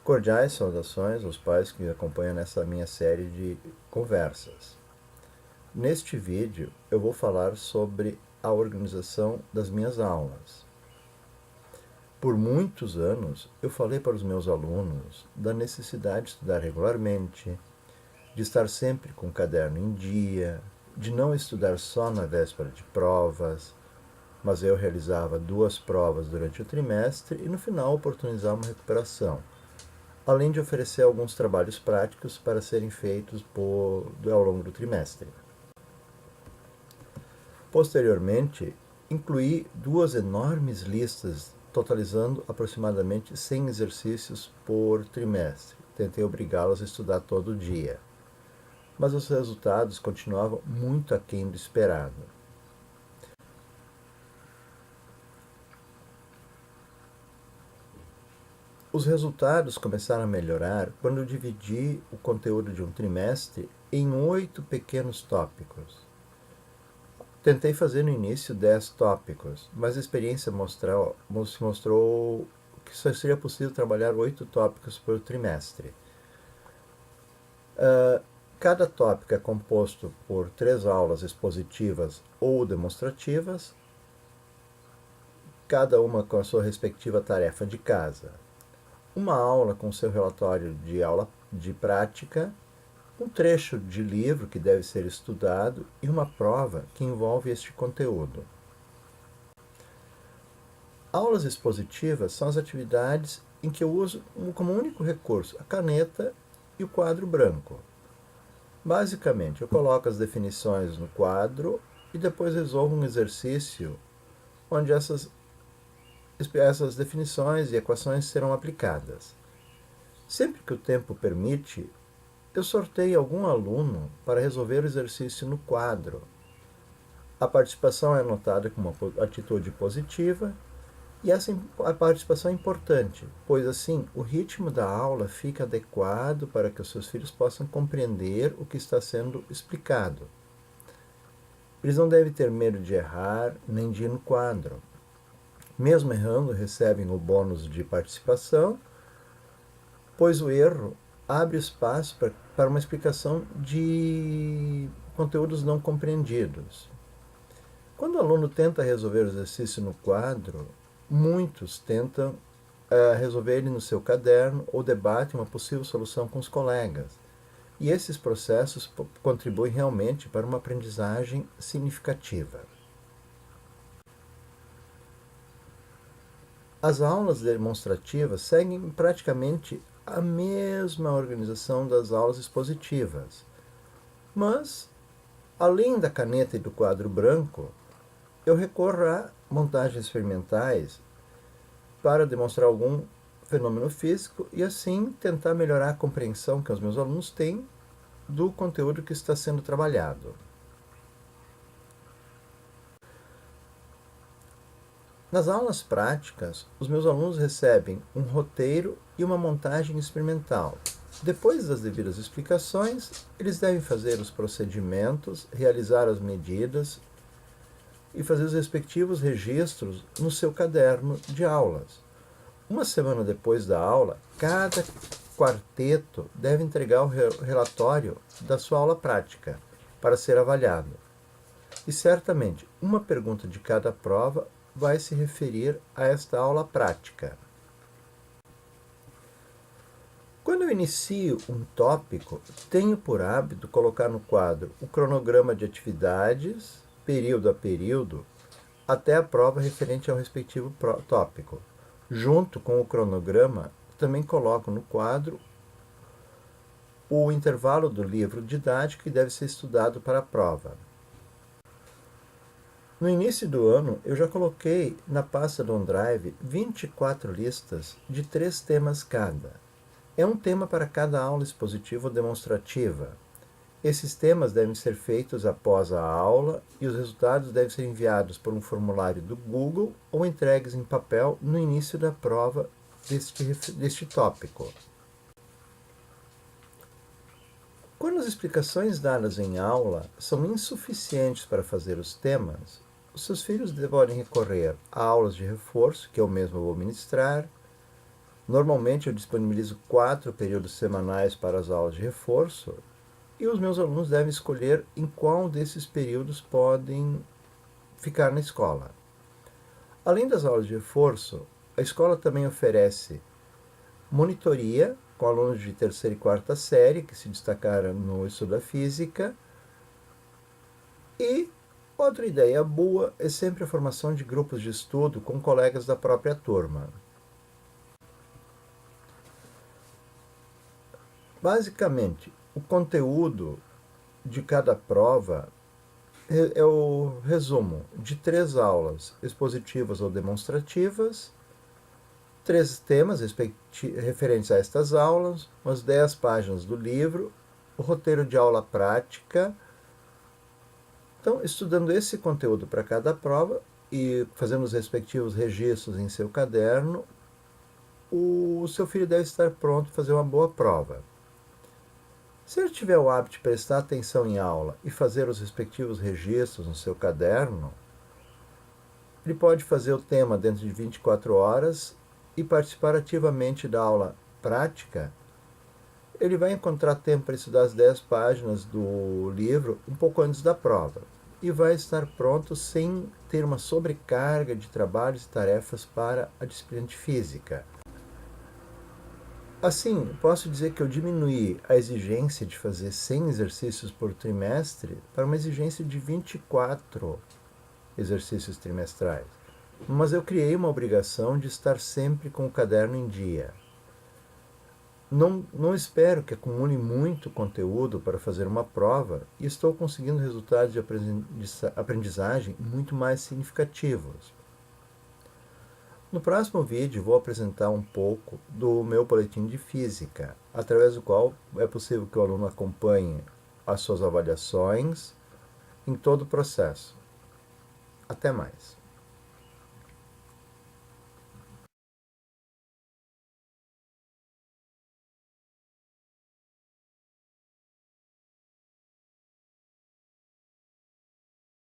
Cordiais saudações aos pais que me acompanham nessa minha série de conversas. Neste vídeo eu vou falar sobre a organização das minhas aulas. Por muitos anos eu falei para os meus alunos da necessidade de estudar regularmente, de estar sempre com o caderno em dia, de não estudar só na véspera de provas, mas eu realizava 2 provas durante o trimestre e no final oportunizava uma recuperação, além de oferecer alguns trabalhos práticos para serem feitos ao longo do trimestre. Posteriormente, incluí 2 enormes listas, totalizando aproximadamente 100 exercícios por trimestre. Tentei obrigá-los a estudar todo dia, mas os resultados continuavam muito aquém do esperado. Os resultados começaram a melhorar quando eu dividi o conteúdo de um trimestre em 8 pequenos tópicos. Tentei fazer no início 10 tópicos, mas a experiência mostrou que só seria possível trabalhar 8 tópicos por trimestre. Cada tópico é composto por 3 aulas expositivas ou demonstrativas, cada uma com a sua respectiva tarefa de casa. Uma aula com seu relatório de aula de prática, um trecho de livro que deve ser estudado e uma prova que envolve este conteúdo. Aulas expositivas são as atividades em que eu uso como único recurso a caneta e o quadro branco. Basicamente, eu coloco as definições no quadro e depois resolvo um exercício onde essas definições e equações serão aplicadas. Sempre que o tempo permite, eu sorteio algum aluno para resolver o exercício no quadro. A participação é anotada com uma atitude positiva e a participação é importante, pois assim o ritmo da aula fica adequado para que os seus filhos possam compreender o que está sendo explicado. Eles não devem ter medo de errar nem de ir no quadro. Mesmo errando, recebem o bônus de participação, pois o erro abre espaço para uma explicação de conteúdos não compreendidos. Quando o aluno tenta resolver o exercício no quadro, muitos tentam resolver ele no seu caderno ou debatem uma possível solução com os colegas. E esses processos contribuem realmente para uma aprendizagem significativa. As aulas demonstrativas seguem praticamente a mesma organização das aulas expositivas, mas, além da caneta e do quadro branco, eu recorro a montagens experimentais para demonstrar algum fenômeno físico e assim tentar melhorar a compreensão que os meus alunos têm do conteúdo que está sendo trabalhado. Nas aulas práticas, os meus alunos recebem um roteiro e uma montagem experimental. Depois das devidas explicações, eles devem fazer os procedimentos, realizar as medidas e fazer os respectivos registros no seu caderno de aulas. Uma semana depois da aula, cada quarteto deve entregar o relatório da sua aula prática para ser avaliado. E certamente, uma pergunta de cada prova vai se referir a esta aula prática. Quando eu inicio um tópico, tenho por hábito colocar no quadro o cronograma de atividades, período a período, até a prova referente ao respectivo tópico. Junto com o cronograma, também coloco no quadro o intervalo do livro didático que deve ser estudado para a prova. No início do ano, eu já coloquei na pasta do OneDrive 24 listas de 3 temas cada. É um tema para cada aula expositiva ou demonstrativa. Esses temas devem ser feitos após a aula e os resultados devem ser enviados por um formulário do Google ou entregues em papel no início da prova deste tópico. Quando as explicações dadas em aula são insuficientes para fazer os temas, os seus filhos podem recorrer a aulas de reforço, que eu mesmo vou ministrar, Normalmente eu disponibilizo 4 períodos semanais para as aulas de reforço e os meus alunos devem escolher em qual desses períodos podem ficar na escola. Além das aulas de reforço, a escola também oferece monitoria com alunos de terceira e quarta série que se destacaram no estudo da física. E outra ideia boa é sempre a formação de grupos de estudo com colegas da própria turma. Basicamente, o conteúdo de cada prova é o resumo de 3 aulas expositivas ou demonstrativas, 3 temas referentes a estas aulas, umas 10 páginas do livro, o roteiro de aula prática. Então, estudando esse conteúdo para cada prova e fazendo os respectivos registros em seu caderno, o seu filho deve estar pronto para fazer uma boa prova. Se ele tiver o hábito de prestar atenção em aula e fazer os respectivos registros no seu caderno, ele pode fazer o tema dentro de 24 horas e participar ativamente da aula prática. Ele vai encontrar tempo para estudar as 10 páginas do livro um pouco antes da prova e vai estar pronto sem ter uma sobrecarga de trabalhos e tarefas para a disciplina de física. Assim, posso dizer que eu diminuí a exigência de fazer 100 exercícios por trimestre para uma exigência de 24 exercícios trimestrais. Mas eu criei uma obrigação de estar sempre com o caderno em dia. Não espero que acumule muito conteúdo para fazer uma prova e estou conseguindo resultados de aprendizagem muito mais significativos. No próximo vídeo vou apresentar um pouco do meu boletim de física, através do qual é possível que o aluno acompanhe as suas avaliações em todo o processo. Até mais!